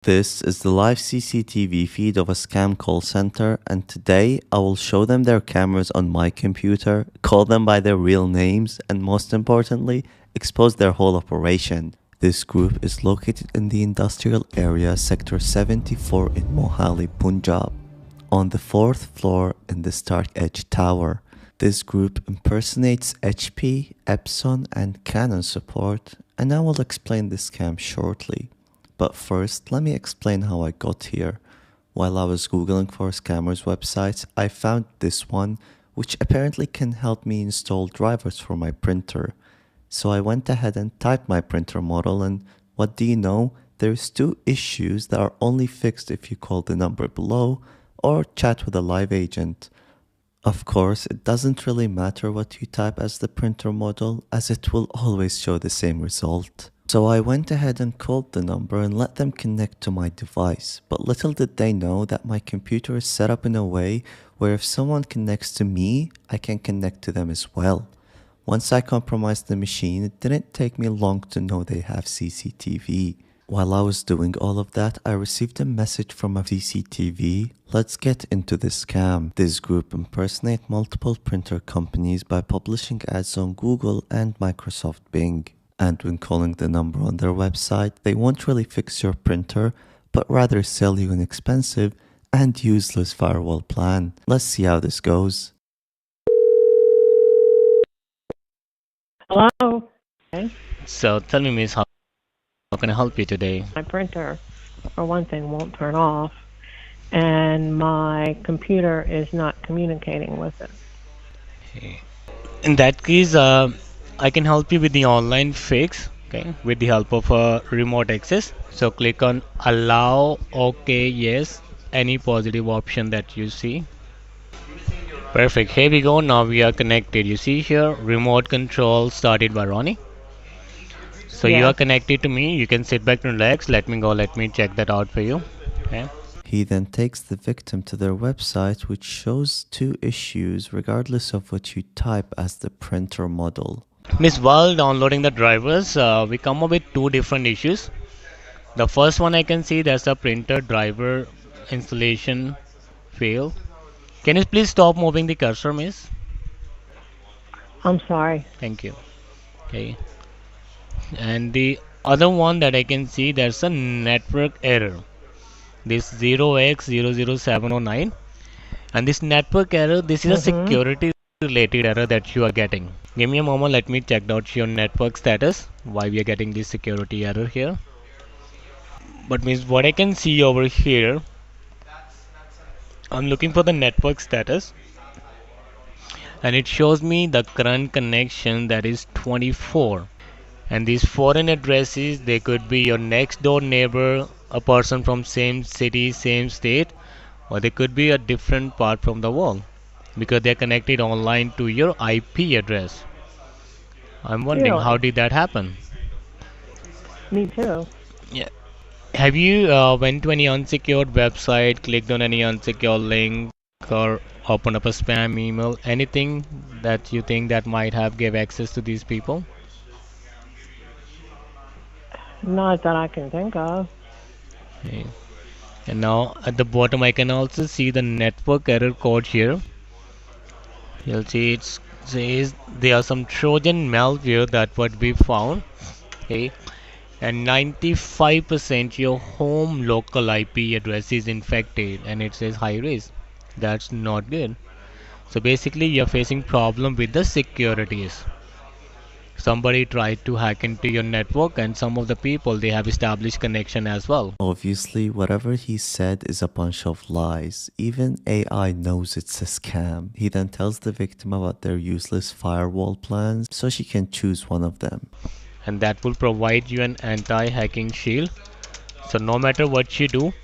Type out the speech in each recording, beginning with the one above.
This is the live CCTV feed of a scam call center, and today I will show them their cameras on my computer, call them by their real names, and most importantly, expose their whole operation. This group is located in the industrial area sector 74 in Mohali, Punjab, on the 4th floor in the Stark Edge Tower. This group impersonates HP, Epson, and Canon support, and I will explain this scam shortly. But first, let me explain how I got here. While I was googling for scammers websites, I found this one, which apparently can help me install drivers for my printer. So I went ahead and typed my printer model, and what do you know? There's two issues that are only fixed if you call the number below or chat with a live agent. Of course, it doesn't really matter what you type as the printer model, as it will always show the same result. So I went ahead and called the number and let them connect to my device, but little did they know that my computer is set up in a way where if someone connects to me, I can connect to them as well. Once I compromised the machine, it didn't take me long to know they have CCTV. While I was doing all of that, I received a message from a CCTV. Let's get into this scam. This group impersonate multiple printer companies by publishing ads on Google and Microsoft Bing. And when calling the number on their website, they won't really fix your printer, but rather sell you an expensive and useless firewall plan. Let's see how this goes. Hello. Okay. So tell me, miss, how can I help you today? My printer, for one thing, won't turn off, and my computer is not communicating with it. Okay. In that case, I can help you with the online fix, okay, with the help of a remote access. So click on allow, okay, yes, any positive option that you see. Perfect. Here we go. Now we are connected. You see here, remote control started by Ronnie. So you are Yes. connected to me. You can sit back and relax. Let me go. Let me check that out for you. Okay. He then takes the victim to their website, which shows two issues regardless of what you type as the printer model. Miss, while downloading the drivers, we come up with two different issues. The first one I can see there's a printer driver installation fail. Can you please stop moving the cursor, miss? I'm sorry. Thank you. Okay. And the other one that I can see there's a network error. This 0x00709. And this network error, this is a security related error that you are getting. Give me a moment, let me check out your network status, why we are getting this security error here. But means what I can see over here, I'm looking for the network status and it shows me the current connection, that is 24. And these foreign addresses, they could be your next door neighbor, a person from same city, same state, or they could be a different part from the world because they're connected online to your IP address. I'm wondering how Really? did that happen? Me too. Yeah. Have you went to any unsecured website, clicked on any unsecured link, or opened up a spam email? Anything that you think that might have give access to these people? Not that I can think of. Okay. And now at the bottom, I can also see the network error code here. You'll see it says there are some Trojan malware that would be found. Okay. And 95% your home local IP address is infected and it says high risk. That's not good. So basically you're facing problem with the securities. Somebody tried to hack into your network and some of the people they have established connection as well. Obviously, whatever he said is a bunch of lies. Even AI knows it's a scam. He then tells the victim about their useless firewall plans so she can choose one of them. And that will provide you an anti-hacking shield. So no matter what you do,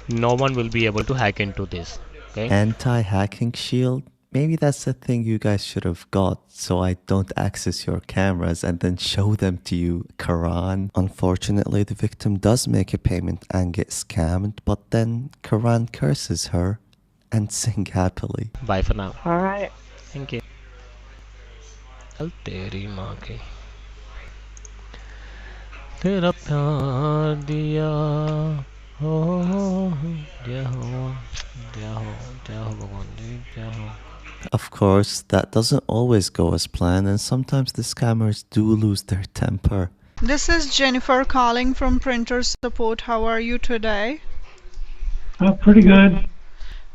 no one will be able to hack into this. Okay. Anti-hacking shield? Maybe that's the thing you guys should have got, so I don't access your cameras and then show them to you, Karan. Unfortunately, the victim does make a payment and get scammed, but then Karan curses her and sing happily. Bye for now. All right. Thank you. चल तेरी माँ की तेरा प्यार दिया Of course, that doesn't always go as planned, and sometimes the scammers do lose their temper. This is Jennifer calling from printer support. How are you today? Pretty good.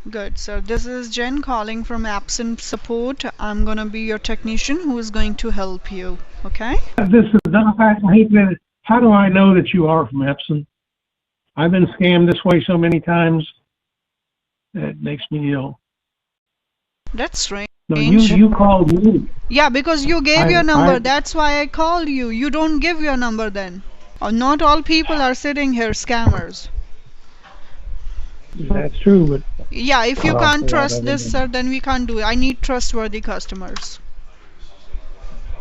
Good, sir. This is Jen calling from absent support. I'm gonna be your technician who is going to help you. Okay? This is Doc. I hate that. How do I know that you are from Epson? I've been scammed this way so many times that it makes me ill. That's strange. No, you called me. Yeah, because you gave your number. I- That's why I called you. You don't give your number then. Not all people are sitting here scammers. That's true, but Yeah, if you Well, can't yeah, trust that this, is- sir, then we can't do it. I need trustworthy customers.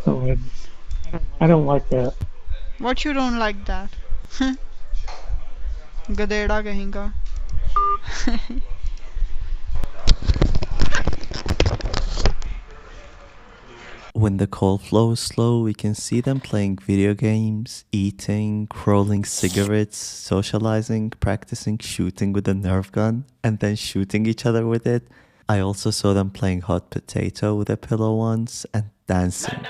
so I don't like that. What you don't like that? Gadeda kahinga. When the call flow is slow, we can see them playing video games, eating, rolling cigarettes, socializing, practicing shooting with a Nerf gun, and then shooting each other with it. I also saw them playing hot potato with a pillow once and dancing.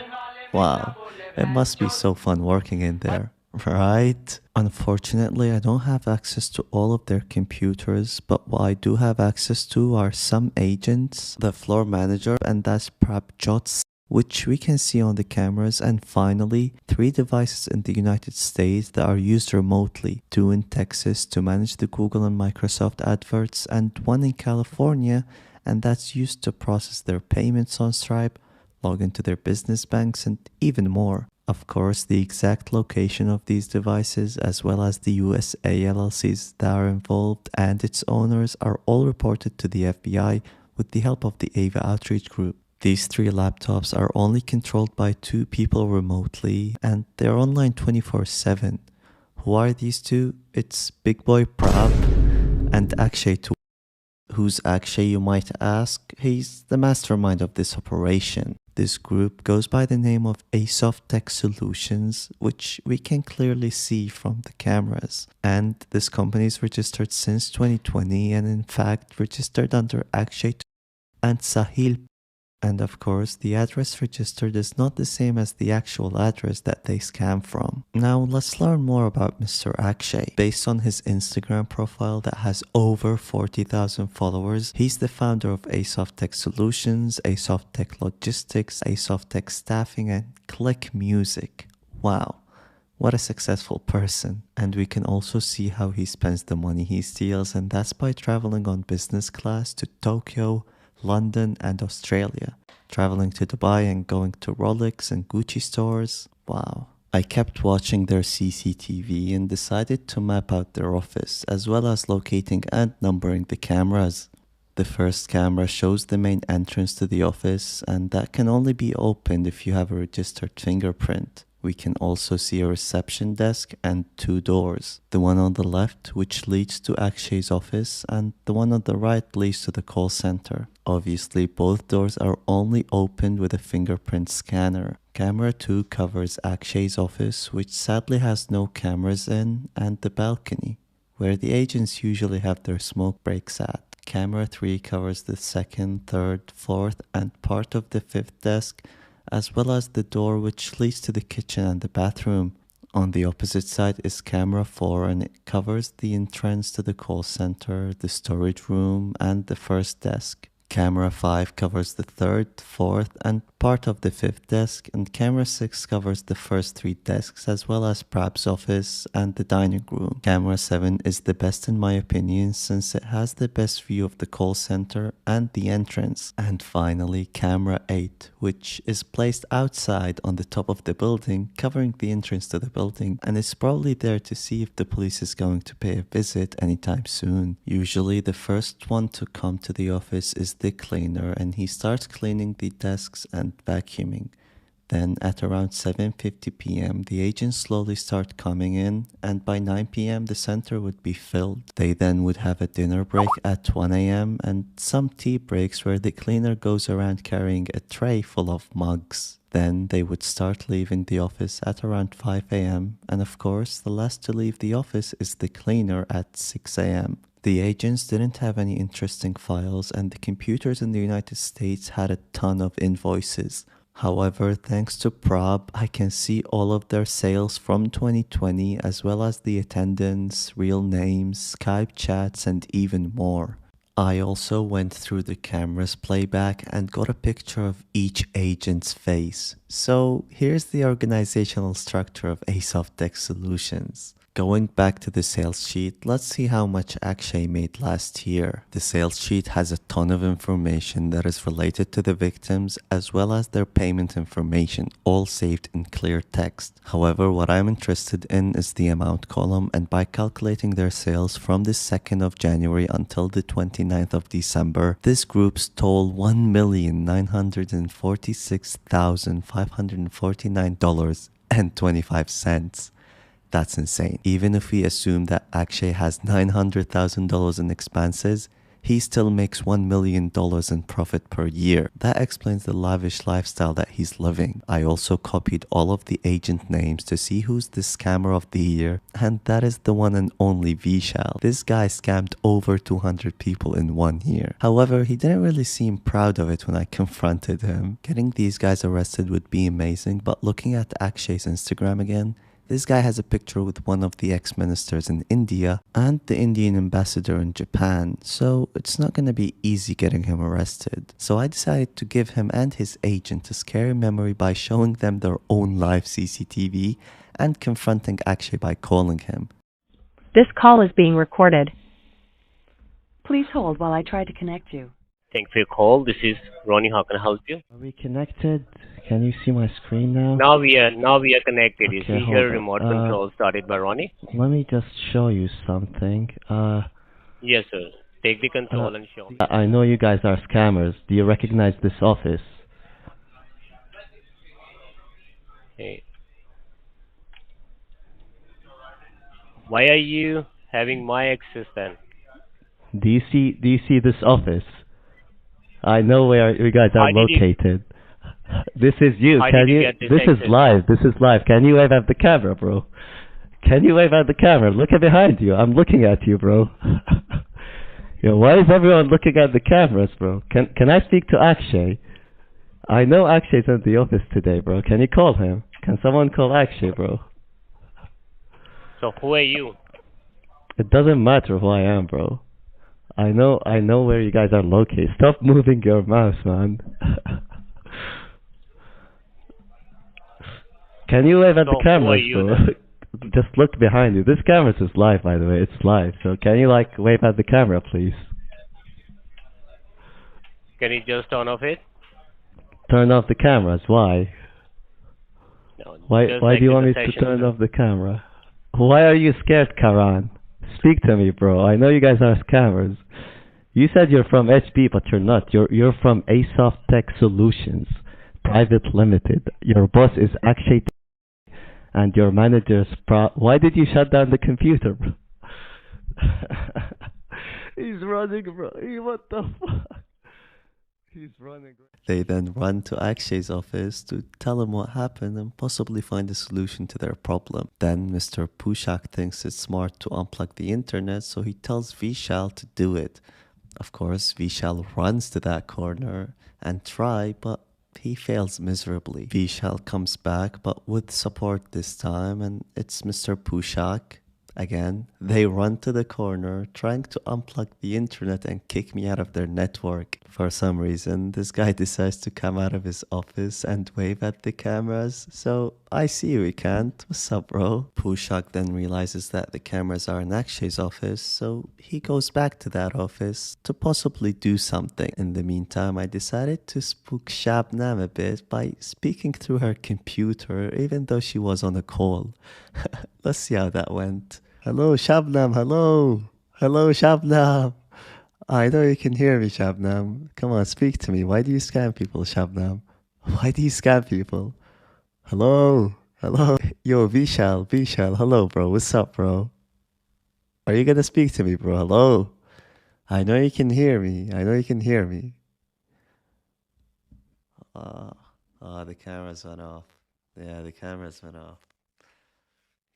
Wow, it must be so fun working in there, right? Unfortunately, I don't have access to all of their computers, but what I do have access to are some agents, the floor manager, and that's Prabjot, which we can see on the cameras, and finally 3 devices in the United States that are used remotely, 2 in Texas to manage the Google and Microsoft adverts, and 1 in California, and that's used to process their payments on Stripe, log into their business banks, and even more. Of course, the exact location of these devices, as well as the USA LLCs that are involved and its owners, are all reported to the FBI with the help of the AVA Outreach Group. These 3 laptops are only controlled by 2 people remotely, and they're online 24/7. Who are these 2? It's Big Boy Prab and Akshay too. Who's Akshay, you might ask? He's the mastermind of this operation. This group goes by the name of Asoft Tech Solutions, which we can clearly see from the cameras. And this company is registered since 2020, and in fact registered under Akshay and Sahil. And of course, the address registered is not the same as the actual address that they scam from. Now, let's learn more about Mr. Akshay. Based on his Instagram profile that has over 40,000 followers, he's the founder of Asoft Tech Solutions, Asoft Tech Logistics, Asoft Tech Staffing, and Click Music. Wow. What a successful person. And we can also see how he spends the money he steals, and that's by traveling on business class to Tokyo, London, and Australia, traveling to Dubai and going to Rolex and Gucci stores. Wow. I kept watching their CCTV and decided to map out their office, as well as locating and numbering the cameras. The first camera shows the main entrance to the office, and that can only be opened if you have a registered fingerprint. We can also see a reception desk and 2 doors. The one on the left, which leads to Akshay's office, and the one on the right leads to the call center. Obviously, both doors are only opened with a fingerprint scanner. Camera 2 covers Akshay's office, which sadly has no cameras in, and the balcony, where the agents usually have their smoke breaks at. Camera 3 covers the 2nd, 3rd, 4th, and part of the 5th desk, as well as the door which leads to the kitchen and the bathroom. On the opposite side is camera 4, and it covers the entrance to the call center, the storage room, and the first desk. Camera 5 covers the 3rd, 4th, and part of the 5th desk, and camera 6 covers the first 3 desks, as well as Prab's office and the dining room. Camera 7 is the best in my opinion, since it has the best view of the call center and the entrance. And finally, camera 8, which is placed outside on the top of the building, covering the entrance to the building, and is probably there to see if the police is going to pay a visit anytime soon. Usually the first one to come to the office is the cleaner, and he starts cleaning the desks and vacuuming. Then at around 7:50 p.m. the agents slowly start coming in, and by 9 p.m. the center would be filled. They then would have a dinner break at 1 a.m. and some tea breaks where the cleaner goes around carrying a tray full of mugs. Then they would start leaving the office at around 5 a.m. and of course the last to leave the office is the cleaner at 6 a.m. The agents didn't have any interesting files, and the computers in the United States had a ton of invoices. However, thanks to Prob, I can see all of their sales from 2020 as well as the attendance, real names, Skype chats, and even more. I also went through the camera's playback and got a picture of each agent's face. So here's the organizational structure of Asoft Tech Solutions. Going back to the sales sheet, let's see how much Akshay made last year. The sales sheet has a ton of information that is related to the victims as well as their payment information, all saved in clear text. However, what I'm interested in is the amount column, and by calculating their sales from the 2nd of January until the 29th of December, this group stole $1,946,549.25. That's insane. Even if we assume that Akshay has $900,000 in expenses, he still makes $1 million in profit per year. That explains the lavish lifestyle that he's living. I also copied all of the agent names to see who's the scammer of the year, and that is the one and only Vishal. This guy scammed over 200 people in 1 year. However, he didn't really seem proud of it when I confronted him. Getting these guys arrested would be amazing, but looking at Akshay's Instagram again, this guy has a picture with one of the ex-ministers in India and the Indian ambassador in Japan, so it's not going to be easy getting him arrested. So I decided to give him and his agent a scary memory by showing them their own live CCTV and confronting Akshay by calling him. This call is being recorded. Please hold while I try to connect you. Thanks for your call. This is Ronnie. How can I help you? Are we connected? Can you see my screen now? Now we are connected. Okay, you see hold here on. remote control started by Ronnie. Let me just show you something. Yes, sir. Take the control and show. I know you guys are scammers. Do you recognize this office? Okay. Why are you having my access then? Do you see this office? I know where you guys are located. This is you. How Can did you you? get this This is access? live. This is live. Can you wave at the camera, bro? Can you wave at the camera? Look at behind you. I'm looking at you, bro. Yo, why is everyone looking at the cameras, bro? Can I speak to Akshay? I know Akshay's at the office today, bro. Can you call him? Can someone call Akshay, bro? So who are you? It doesn't matter who I am, bro. I know where you guys are located. Stop moving your mouse, man. Can you wave at the cameras, bro? Just look behind you. This camera is live, by the way. It's live. So can you wave at the camera, please? Can you just turn off it? Turn off the cameras. Why? No, Why do you want me to turn off the camera? Why are you scared, Karan? Speak to me, bro. I know you guys are scammers. You said you're from HB, but you're not. You're from Asoft Tech Solutions, Private Limited. Your boss is Akshay, and your manager's Why did you shut down the computer, bro? He's running, bro. What the fuck? He's running. They then run to Akshay's office to tell him what happened and possibly find a solution to their problem. Then Mr. Pushak thinks it's smart to unplug the internet, so he tells Vishal to do it. Of course, Vishal runs to that corner and try, but he fails miserably. Vishal comes back, but with support this time, and it's Mr. Pushak. Again, they run to the corner, trying to unplug the internet and kick me out of their network. For some reason, this guy decides to come out of his office and wave at the cameras. So, I see you, can't. What's up, bro? Pushak then realizes that the cameras are in Akshay's office, so he goes back to that office to possibly do something. In the meantime, I decided to spook Shabnam a bit by speaking through her computer, even though she was on a call. Let's see how that went. Hello, Shabnam. Hello. Hello, Shabnam. I know you can hear me, Shabnam. Come on, speak to me. Why do you scam people, Shabnam? Why do you scam people? Hello. Hello. Yo, Vishal. Hello, bro. What's up, bro? Are you gonna speak to me, bro? Hello. I know you can hear me. The cameras went off. Yeah, the cameras went off.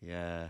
Yeah.